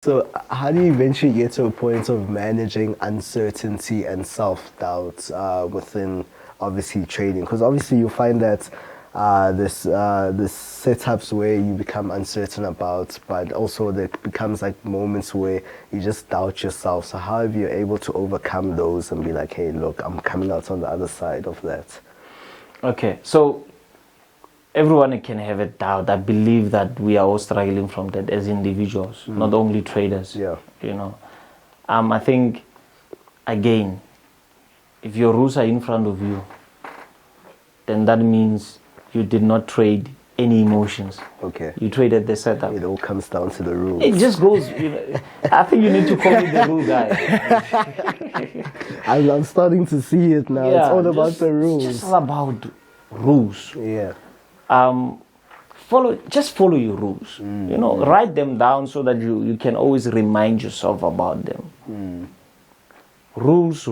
So how do you eventually get to a point of managing uncertainty and self-doubt within obviously trading? Because obviously you find that this setups where you become uncertain about, but also there becomes like moments where you just doubt yourself. So how have you able to overcome those and be like, hey, look, I'm coming out on the other side of that? Okay, so everyone can have a doubt. I believe that we are all struggling from that as individuals, not only traders. Yeah. You know, I think, again, if your rules are in front of you, then that means you did not trade any emotions. Okay. You traded the setup. It all comes down to the rules. It just goes, I think you need to call me the rule guy. I'm starting to see it now. Yeah, it's all about the rules. It's just about rules. Yeah. Follow your rules. You know, write them down so that you can always remind yourself about them. Rules.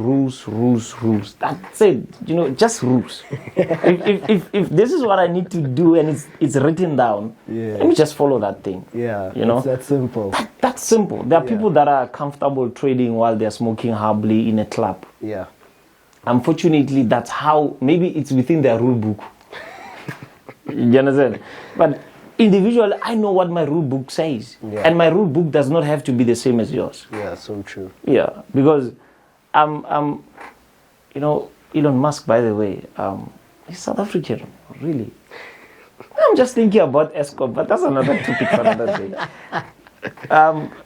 That's it. You know, just rules. if this is what I need to do and it's written down, let me just follow that thing. Yeah. You know, it's that simple. That's simple. There are people that are comfortable trading while they're smoking humbly in a club. Yeah. Unfortunately, that's how. Maybe it's within their rule book. You understand? But individually, I know what my rule book says. Yeah. And my rule book does not have to be the same as yours. Yeah, so true. Yeah, because you know, Elon Musk, by the way, he's South African, really. I'm just thinking about Escort, but that's another topic for another day.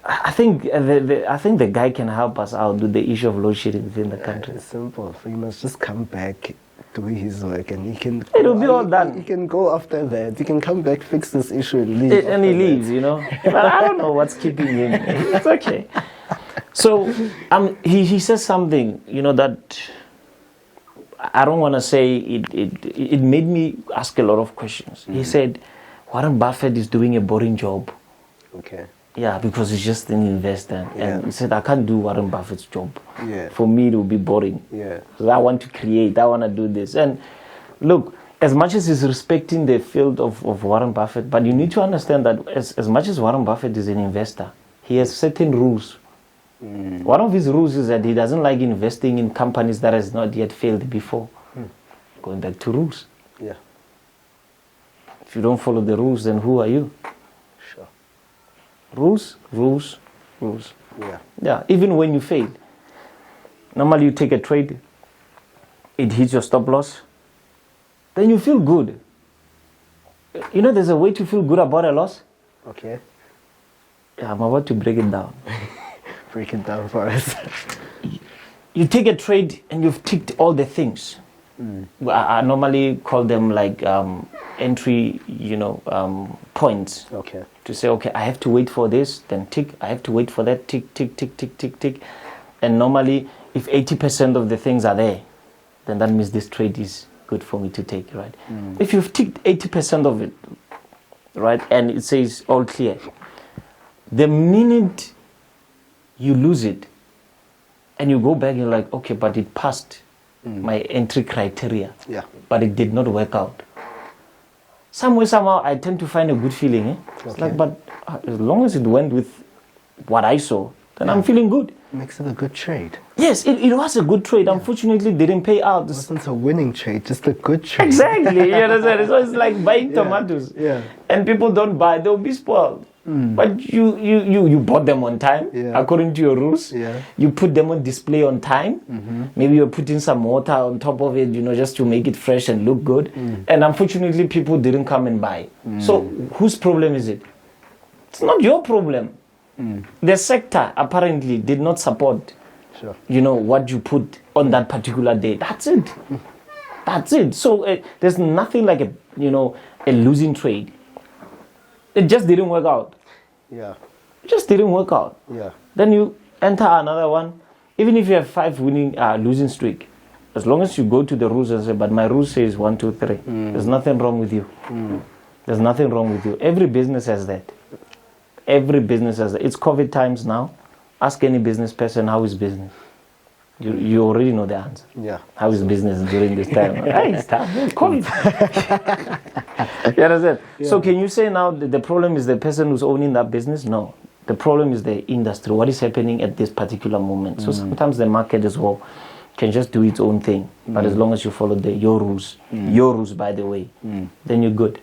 I think the guy can help us out with the issue of load shedding within the country. It's simple. He must just come back, do his work, and he can. It'll be all done. He can go after that. He can come back, fix this issue, and leave. And he leaves, you know. But I don't know what's keeping him. It's okay. So he says something, you know, that I don't want to say it made me ask a lot of questions. He said, Warren Buffett is doing a boring job. Okay. Yeah, because he's just an investor. And he said, I can't do Warren Buffett's job. Yeah. For me, it will be boring. Yeah. Because I want to create, I want to do this. And look, as much as he's respecting the field of Warren Buffett, but you need to understand that as much as Warren Buffett is an investor, he has certain rules. One of his rules is that he doesn't like investing in companies that has not yet failed before. Going back to rules. Yeah. If you don't follow the rules, then who are you? Sure. Rules. Yeah. Yeah, even when you fail. Normally you take a trade, it hits your stop loss, then you feel good. You know, there's a way to feel good about a loss. Okay. Yeah, I'm about to break it down. Break it down for us. You take a trade and you've ticked all the things. I normally call them like entry, you know, points. Okay. To say, okay, I have to wait for this, then tick. I have to wait for that, tick. And normally, if 80% of the things are there, then that means this trade is good for me to take, right? If you've ticked 80% of it, right, and it says all clear, the minute you lose it, and you go back and you're like, okay, but it passed my entry criteria, but it did not work out. Somehow, I tend to find a good feeling. It's Okay. like, but as long as it went with what I saw, then I'm feeling good. Makes it a good trade. Yes, it was a good trade. Unfortunately, it didn't pay out. It wasn't a winning trade, just a good trade. Exactly, you understand? So it's like buying tomatoes. Yeah. And people don't buy, they'll be spoiled. But you bought them on time, according to your rules. Yeah. You put them on display on time. Maybe you're putting some water on top of it, you know, just to make it fresh and look good. And unfortunately, people didn't come and buy. So whose problem is it? It's not your problem. The sector apparently did not support, you know, what you put on that particular day. That's it. That's it. So there's nothing like a losing trade. It just didn't work out. Yeah. It just didn't work out. Yeah. Then you enter another one. Even if you have 5 losing streak, as long as you go to the rules and say, but my rule says 1, 2, 3. There's nothing wrong with you. There's nothing wrong with you. Every business has that. Every business has that. It's COVID times now. Ask any business person how is business. You already know the answer. Yeah. How is business during this time? Hey, it's tough. COVID. You understand? Yeah. So can you say now that the problem is the person who's owning that business? No. The problem is the industry, what is happening at this particular moment. So sometimes the market as well can just do its own thing. But as long as you follow your rules, by the way, then you're good.